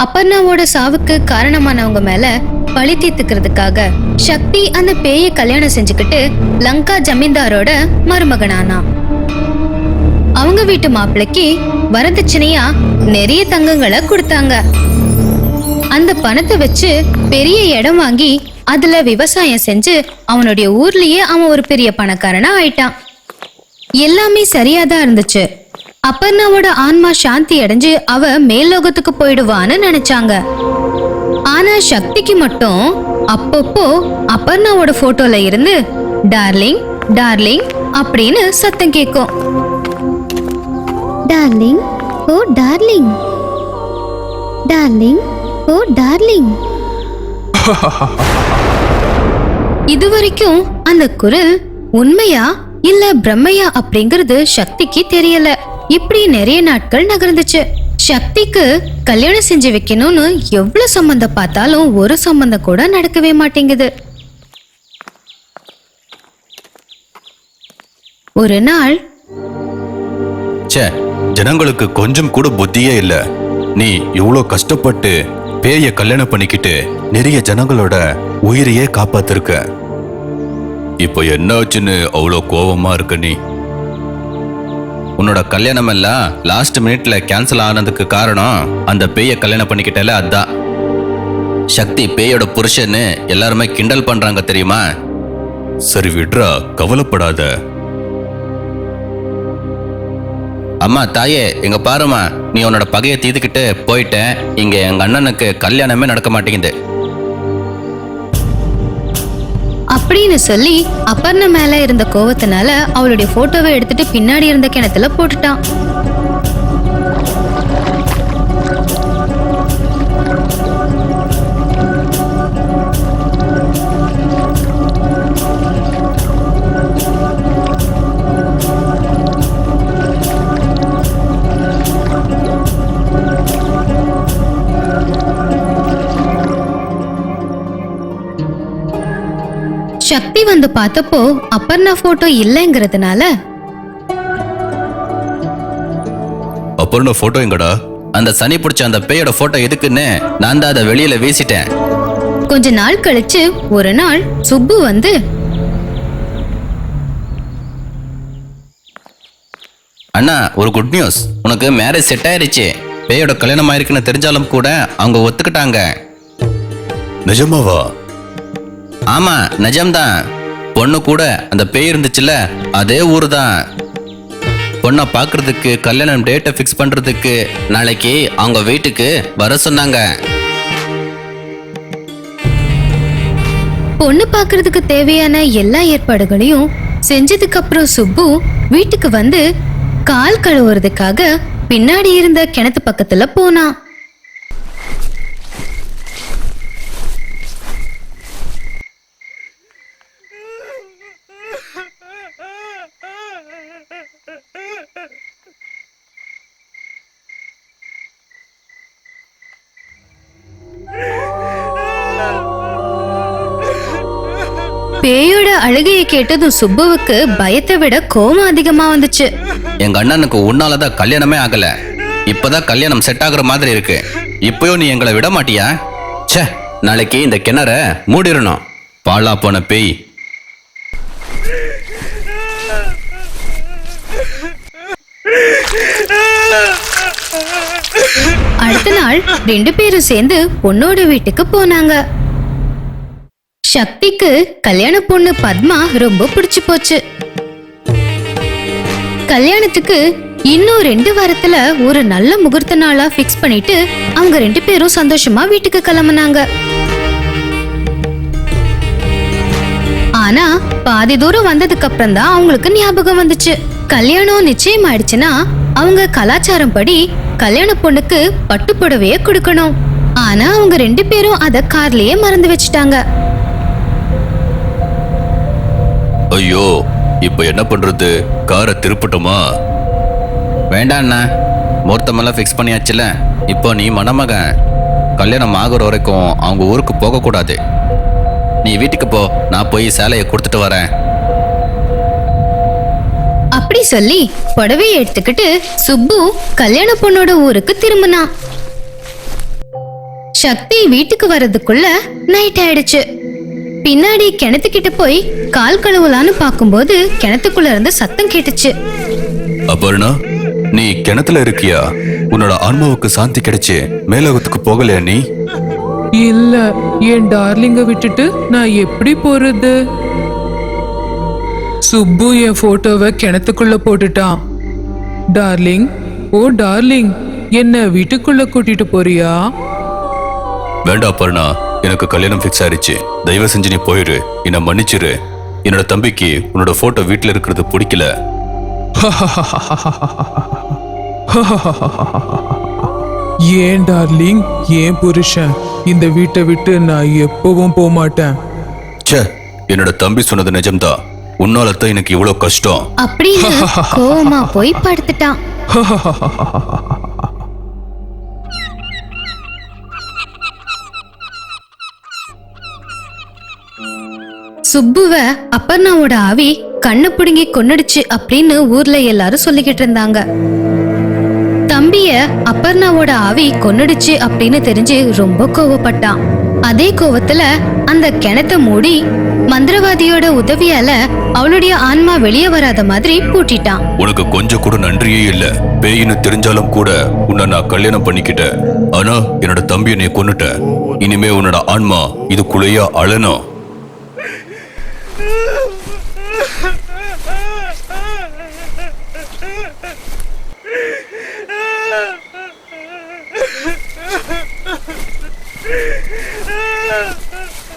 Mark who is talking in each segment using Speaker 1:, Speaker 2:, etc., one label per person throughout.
Speaker 1: அபர்ணாவோட சாவுக்கு காரணமானவங்க மேல பழி தீர்த்துக்கிறதுக்காக சக்தி அந்த பேயை கல்யாணம் செஞ்சுக்கிட்டு லங்கா ஜமீன்தாரோட மருமகனானா. அவங்க வீட்டு மாப்பிள்ளைக்கு வரதட்சணையா நிறைய தங்கங்களை கொடுத்தாங்க. அந்த பணத்தை வச்சு பெரிய இடம் வாங்கி அதுல விவசாயம் செஞ்சு அவனுடைய ஊர்லயே அவன் ஒரு பெரிய பணக்காரனா ஆயிட்டான். எல்லாமே சரியாதான் இருந்துச்சு. அபர்ணாவோட ஆன்மா சாந்தி அடைஞ்சு அவ மேல்லோகத்துக்கு போயிடுவான்னு நினைச்சாங்க. ஆனா சக்திக்கு மட்டும் அப்பப்போ அபர்ணாவோட போட்டோல இருந்து டார்லிங் டார்லிங் அப்படின்னு சத்தம் கேட்கும். டார்லிங் ஓ டார்லிங், டார்லிங் ஓ டார்லிங். இதுவரைக்கும் அந்த குரல் உண்மையா இல்ல பிரம்மையா அப்படிங்கிறது சக்திக்கு தெரியல. இப்படி நிறைய நாட்கள் நகர்ந்துச்சு. சக்திக்கு கல்யாணம் செஞ்சு வைக்கணும்னு எவ்வளவு சம்பந்தம் பார்த்தாலும் ஒரு சம்பந்தம் கூட நடக்கவே மாட்டேங்குது. ஒரு நாள்,
Speaker 2: ஜனங்களுக்கு கொஞ்சம் கூட புத்தியே இல்ல. நீ இவ்வளோ கஷ்டப்பட்டு பேய கல்யாணம் பண்ணிக்கிட்டு நிறைய ஜனங்களோட உயிரையே காப்பாத்திருக்க. இப்போ என்ன ஆச்சுன்னு அவ்வளோ கோபமா இருக்க? நீ உன்னோட கல்யாணம் எல்லாம் லாஸ்ட் மினிட்ல கேன்சல் ஆனதுக்கு காரணம் அந்த பேய கல்யாணம் பண்ணிக்கிட்டல. அதான் சக்தி பேயோட புருஷன்னு எல்லாருமே கிண்டல் பண்றாங்க தெரியுமா? சரி விட்ரா, கவலைப்படாத. அம்மா தாயே, எங்க பாருமா, நீ உன்னோட பகையை தீர்த்துக்கிட்டு போயிட்ட. இங்க எங்க அண்ணனுக்கு கல்யாணமே நடக்க மாட்டேங்குது
Speaker 1: அப்படின்னு சொல்லி அபர்ணா மேல இருந்த கோவத்தினால அவளுடைய போட்டோவை எடுத்துட்டு பின்னாடி இருந்த கிணத்துல போட்டுட்டான். சக்தி வந்து பார்த்தப்போ அபர்ணா போட்டோ இல்லைங்கிறதுனால,
Speaker 2: அபர்ணா போட்டோ எங்கடா?
Speaker 3: அந்த சனி பிடிச்ச அந்த பேயோட போட்டோ எதுக்குன்னு நான் தான் அதை வெளியில வீசிட்டேன்.
Speaker 1: கொஞ்ச நாள் கழிச்சு ஒரு நாள் சுப்பு வந்து,
Speaker 3: அண்ணா ஒரு குட் நியூஸ், உனக்கு மேரேஜ் செட் ஆயிருச்சு. பேயோட கல்யாணம் ஆயிருக்குன்னு தெரிஞ்சாலும் கூட அவங்க ஒத்துக்கிட்டாங்க.
Speaker 2: நிஜமாவா?
Speaker 3: ஆமா நிஜம்தான். பொண்ணு கூட அந்த பேய் இருந்துச்சுல, அதே ஊரு தான். பொண்ணை பாக்குறதுக்கு கல்யாணம் டேட்டை ஃபிக்ஸ் பண்றதுக்கு நாளைக்கு அவங்க வீட்டுக்கு வர சொன்னாங்க.
Speaker 1: பொண்ணு பாக்குறதுக்கு தேவையான எல்லா ஏற்பாடுகளையும் செஞ்சதுக்கு அப்புறம் சுப்பு வீட்டுக்கு வந்து கால் கழுவுறதுக்காக பின்னாடி இருந்த கிணத்து பக்கத்துல போனான். பேயோட அழுகையை கேட்டதும் சுப்புவுக்கு பயத்தை விட கோபம் அதிகமா வந்துச்சு.
Speaker 3: எங்க அண்ணனுக்கு உன்னாலதான் கல்யாணமே ஆகல, இப்பதான் கல்யாணம் செட் ஆகுற மாதிரி இருக்கு. இப்பயும் நீ எங்களை விட மாட்டியா? ச்சே, நாளைக்கு இந்த கிணற மூடிடணும். பாலா போன பேய்.
Speaker 1: அடுத்த நாள் 2 பேரும் சேர்ந்து பொண்ணோட வீட்டுக்கு போனாங்க. சக்திக்கு கல்யாண பொண்ணு பத்மா ரொம்ப பிடிச்சு போச்சு. கல்யாணத்துக்கு இன்னும் 2 வாரத்துல ஒரு நல்ல முகூர்த்த நாளா பிக்ஸ் பண்ணிட்டு அவங்க 2 பேரும் சந்தோஷமா வீட்டுக்கு கிளம்புனாங்க. ஆனா பாதி தூரம் வந்ததுக்கு அப்புறம் தான் அவங்களுக்கு ஞாபகம் வந்துச்சு. கல்யாணம் நிச்சயம் ஆயிடுச்சுன்னா அவங்க கலாச்சாரம் படி கல்யாண பொண்ணுக்கு பட்டு புடவைய கொடுக்கணும். ஆனா அவங்க 2 பேரும் அத கார்லயே மறந்து வச்சுட்டாங்க.
Speaker 2: ஐயோ, இப்ப என்ன பண்றது? காரை திருப்பட்டுமா?
Speaker 3: வேண்டாண்ணா, முகூர்த்தமெல்லாம் ஃபிக்ஸ் பண்ணியாச்சுல. இப்போ நீ மணமகன், கல்யாணம் ஆகுற வரைக்கும் அவங்க ஊருக்கு போகக்கூடாது. நீ வீட்டுக்கு போ, நான் போய் சேலையை கொடுத்துட்டு வரேன்.
Speaker 1: அப்படி சொல்லி புடவையை எடுத்துக்கிட்டு சுப்பு கல்யாண பொண்ணோட ஊருக்கு திரும்பினான். சக்தி வீட்டுக்கு வர்றதுக்குள்ள நைட் ஆயிடுச்சு. பின்னாடி கிணத்துக்கிட்ட போய் கால் கழுவலான்னு பாக்கும்போது கிணத்துக்குள்ள இருந்து சத்தம் கேட்டுச்சு.
Speaker 2: அபர்ணா, நீ கிணத்துல இருக்கியா? உன்னோட ஆன்மாவுக்கு சாந்தி கிடைச்சு மேலோகத்துக்கு போகலையா நீ?
Speaker 4: இல்ல, என் டார்லிங்க விட்டுட்டு நான் எப்படி போறது? சுப்பு என் போட்டோவை கிணத்துக்குள்ள போட்டுட்டான். டார்லிங், ஓ டார்லிங், என்ன வீட்டுக்குள்ள கூட்டிட்டு போறியா?
Speaker 2: வேண்டாம் அபர்ணா, எனக்கு கல்யாணம் ஃபிக்ஸ் ஆயிடுச்சு. தயவு செஞ்சு நீ போயிரு, என்ன மன்னிச்சிரு. என்னோட தம்பிக்கு உன்னோட போட்டோ வீட்டுல இருக்கிறது பிடிக்கல.
Speaker 4: ஏன் டார்லிங், ஏன் புருஷன், இந்த வீட்டை விட்டு நான் எப்பவும் போக மாட்டேன்.
Speaker 2: ச்சே, என்னோட தம்பி சொன்னது நிஜம்தான். உன்னாலதான் எனக்கு இவ்வளவு கஷ்டம்
Speaker 1: அப்படின்னு கோவமா போய் படுத்துட்டான். சுப்புவ அப்பர்ணாவோட ஆவி கண்ணு புடுங்கி கொன்னுடுச்சு அப்படின்னு ஊர்ல எல்லாரும் சொல்லிக்கிட்டு இருந்தாங்க. தம்பிய அப்பர்ணாவோட ஆவி கொன்னுடுச்சு அப்படின்னு தெரிஞ்சு ரொம்ப கோவப்பட்டான். அதே கோவத்துல அந்த கிணத்தை மூடி மந்திரவாதியோட உதவியால அவளுடைய ஆன்மா வெளியே வராத மாதிரி பூட்டிட்டான்.
Speaker 2: உனக்கு கொஞ்சம் கூட நன்றியே இல்ல. பேயின்னு தெரிஞ்சாலும் கூட உன்னை நான் கல்யாணம் பண்ணிக்கிட்டேன். ஆனா என்னோட தம்பியை நீ கொன்னுட்ட. இனிமே உன்னோட ஆன்மா இதுக்குள்ளேயா அழணும்?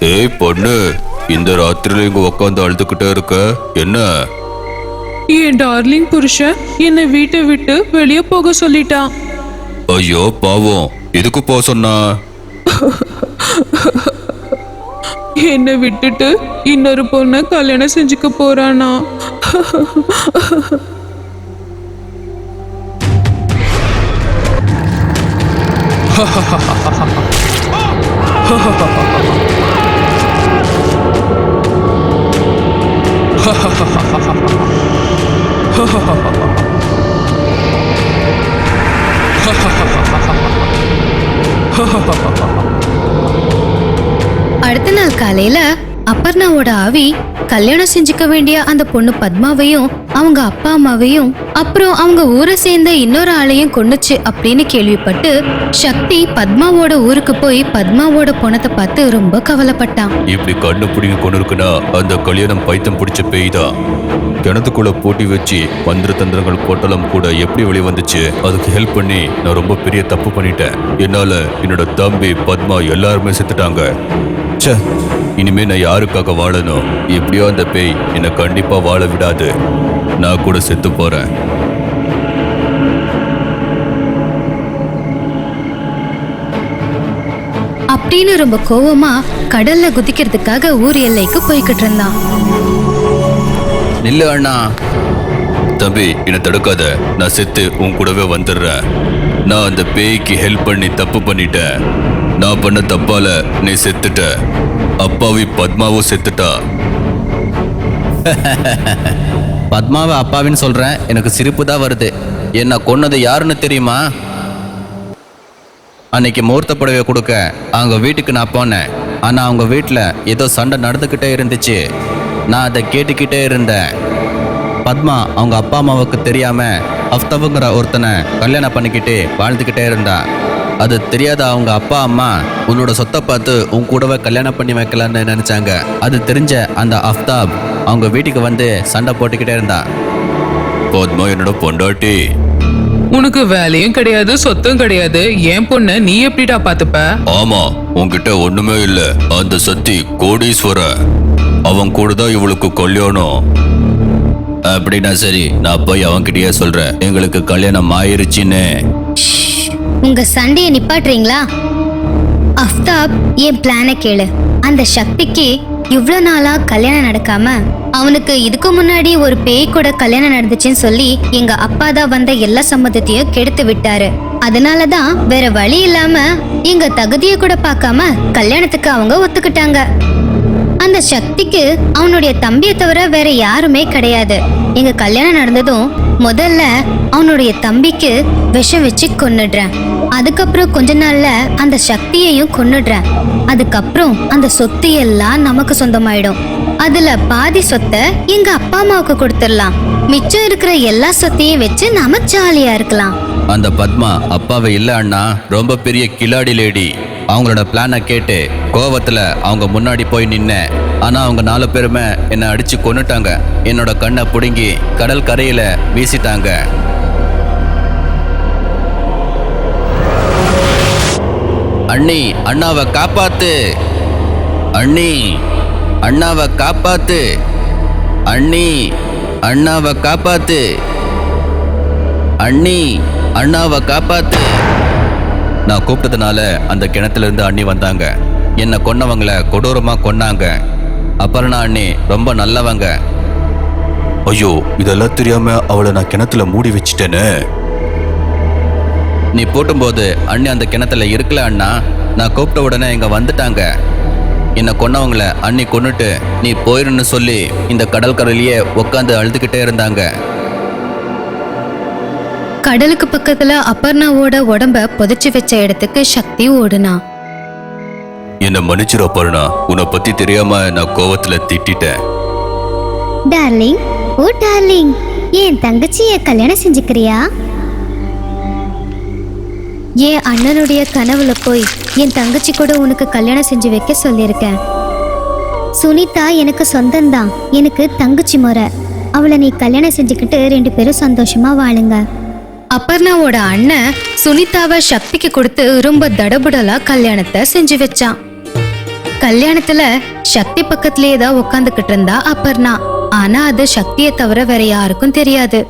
Speaker 2: ஏய் பொண்ணு, இந்த ராத்திரில இங்க உட்காந்து அழுதுகிட்டே இருக்க, என்ன?
Speaker 4: என் டார்லிங் புருஷன் என்னை வீட்டை விட்டு வெளியே போக சொல்லிட்டான்.
Speaker 2: ஐயோ பாவம், எதுக்கு போக சொன்னா?
Speaker 4: என்னை விட்டுட்டு இன்னொரு பொண்ணை கல்யாணம் செஞ்சுக்க போறானா?
Speaker 1: அடுத்த நாள் காலையில அப்பர்ணாவோட ஆவி கல்யாணம் செஞ்சுக்க வேண்டிய அந்த பொண்ணு பத்மாவையும் அவங்க அப்பா அம்மாவையும் அப்புறம் அவங்க ஊரை சேர்ந்த இன்னொரு ஆளையும் கொன்னுச்சு அப்படின்னு கேள்விப்பட்டு சக்தி பத்மாவோட ஊருக்கு போய் பத்மாவோட பொணத்தை பார்த்து ரொம்ப கவலைப்பட்டான்.
Speaker 2: இப்படி கண்ணு பிடிங்க கொண்டு இருக்குன்னா அந்த கல்யாணம் பைத்தம் பிடிச்ச பேய் தான். கிணத்துக்குள்ள போட்டி வச்சு மந்திர தந்திரங்கள் போட்டலாம் கூட எப்படி வெளியே வந்துச்சு. அதுக்கு ஹெல்ப் பண்ணி நான் ரொம்ப பெரிய தப்பு பண்ணிட்டேன். என்னால என்னோட தம்பி பத்மா எல்லாருமே செத்துட்டாங்க. ச்சே, இனிமே நான் யாருக்காக வாழணும்? எப்படியோ அந்த பேய் என்னை கண்டிப்பா வாழ விடாது. நான் கூட செத்து போறேன்.
Speaker 1: அப்படின்னு ரொம்ப கோவமா கடல்ல குதிக்கிறதுக்காக ஊர் எல்லைக்கு போய்கிட்டு இருந்தான்.
Speaker 3: நில்லு அண்ணா.
Speaker 2: தம்பி, என்னை தடுக்காத. நான் செத்து உன் கூடவே வந்துடுறேன். நான் அந்த பேய்க்கு ஹெல்ப் பண்ணி தப்பு பண்ணிட்டேன். நான் பண்ண தப்பால நீ செத்துட்ட. அப்பாவி பத்மாவும் செத்துட்டா.
Speaker 3: பத்மாவை அப்பாவின்னு சொல்றேன், எனக்கு சிரிப்பு தான் வருது. என்ன கொன்னது யாருன்னு தெரியுமா? அன்னைக்கு முகூர்த்த புடவை கொடுக்க அவங்க வீட்டுக்கு நான் போனேன். ஆனா அவங்க வீட்டில் ஏதோ சண்டை நடந்துக்கிட்டே இருந்துச்சு. நான் அதை கேட்டுக்கிட்டே இருந்தேன். பத்மா அவங்க அப்பா அம்மாவுக்கு தெரியாம அஃப்தாபுங்கிற ஒருத்தனை கல்யாணம் பண்ணிக்கிட்டு வாழ்ந்துக்கிட்டே இருந்தா. அது தெரியாத அவங்க அப்பா அம்மா உன்னோட சொத்தை பார்த்து உன் கூடவே கல்யாணம் பண்ணி வைக்கலான்னு நினைச்சாங்க. அது தெரிஞ்ச அந்த அஃப்தாப் அவங்க வீட்டுக்கு வந்து சண்டை போட்டுக்கிட்டே இருந்தான்.
Speaker 2: பத்மா என்னோட பொண்டாட்டி.
Speaker 4: உனக்கு வேலையும் கிடையாது, சொத்தும் கிடையாது. என் பொண்ண நீ எப்படிடா பாத்துப்ப?
Speaker 2: ஆமா, உன்கிட்ட ஒண்ணுமே இல்ல. அந்த சக்தி கோடீஸ்வர. அவன் கூட தான் இவளுக்கு கல்யாணம்.
Speaker 3: அப்படின்னா சரி, நான் போய் அவன்கிட்டயே சொல்றேன் எங்களுக்கு கல்யாணம் ஆயிருச்சுன்னு.
Speaker 1: உங்க சண்டையை நிப்பாட்டுறீங்களா? அஃப்தாப், என் பிளான கேளு. அந்த சக்திக்கு இவ்வளவு நாளா கல்யாணம் நடக்காம அவனுக்கு இதுக்கு முன்னாடி ஒரு பேய் கூட கல்யாணம் நடந்துச்சுன்னு சொல்லி எங்க அப்பா தான் வந்த எல்லா சம்மதத்தையும் கெடுத்து விட்டாரு. அதனாலதான் வேற வழி இல்லாம எங்க தகுதியை கூட பார்க்காம கல்யாணத்துக்கு அவங்க ஒத்துக்கிட்டாங்க. அந்த சக்திக்கு அவனுடைய தம்பியை தவிர வேற யாருமே கிடையாது. எங்க கல்யாணம் நடந்ததும் முதல்ல அவனுடைய தம்பிக்கு விஷம் வச்சு கொன்னுடுறேன். அதுக்கப்புறம் கொஞ்ச நாள்ல அந்த சக்தியையும் கொன்னுடுறேன். அதுக்கப்புறம் அந்த சொத்து எல்லாம் நமக்கு சொந்தமாயிடும். அதுல பாதி சொத்தை எங்க அப்பா அம்மாவுக்கு கொடுத்துடலாம். மிச்சம் இருக்கிற எல்லா சொத்தையும் வச்சு நாம ஜாலியா இருக்கலாம்.
Speaker 3: அந்த பத்மா அப்பாவை இல்ல அண்ணா, ரொம்ப பெரிய கில்லாடி லேடி. அவங்களோட பிளானை கேட்டு கோவத்துல அவங்க முன்னாடி போய் நின்னேன். ஆனா அவங்க 4 பேருமே என்னை அடிச்சு கொன்னுட்டாங்க. என்னோட கண்ணை புடுங்கி கடல் கரையில வீசிட்டாங்க. அண்ணி, அண்ணாவை காப்பாத்து! அண்ணி, அண்ணாவை காப்பாத்து! அண்ணி, அண்ணாவை காப்பாத்து! அண்ணி, அண்ணாவை காப்பாத்து! நான் கூப்பிட்டதுனால அந்த கிணத்துல இருந்து அண்ணி வந்தாங்க. என்னை கொன்னவங்களை கொடூரமா கொன்னாங்க. அபர்ணா அண்ணி ரொம்ப நல்லவங்க.
Speaker 2: ஐயோ, இதெல்லாம் தெரியாம அவளை நான் கிணத்துல மூடி வச்சிட்டேனே.
Speaker 3: நீ போட்டும்போது அண்ணி அந்த கிணத்துல இருக்கல அண்ணா. நான் கூப்பிட்ட உடனே இங்க வந்துட்டாங்க. என்னை கொன்னவங்களை அண்ணி கொன்னுட்டு நீ போயிருன்னு சொல்லி இந்த கடற்கரையிலேயே உட்காந்து அழுதுகிட்டே இருந்தாங்க.
Speaker 1: கடலுக்கு பக்கத்துல அபர்ணாவோட உடம்ப புதைச்சு வச்ச இடத்துக்கு சக்தி ஓடுனா.
Speaker 2: என்ன மன்னிச்சிரு அபர்ணா, உன்னை பத்தி தெரியாம நான் கோவத்துல திட்டிட்டேன்.
Speaker 5: டார்லிங், ஓ டார்லிங், என் தங்கச்சிய கல்யாணம் செஞ்சுக்கிறியா?
Speaker 1: என் அண்ணனுடைய கனவுல போய் என் தங்கச்சி கூட உனக்கு கல்யாணம் செஞ்சு வைக்க சொல்லியிருக்கேன்.
Speaker 5: சுனிதா எனக்கு சொந்தம்தான், எனக்கு தங்கச்சி முறை. அவளை நீ கல்யாணம் செஞ்சுக்கிட்டு 2 பேரும் சந்தோஷமா வாழுங்க.
Speaker 1: அபர்ணாவோட அண்ணன் சுனிதாவை சக்திக்கு கொடுத்து ரொம்ப தடபுடலா கல்யாணத்தை செஞ்சு வச்சான். கல்யாணத்துல சக்தி பக்கத்திலேயே தான் உட்காந்துக்கிட்டு இருந்தா அபர்ணா. ஆனா அது சக்தியை தவிர வேற யாருக்கும் தெரியாது.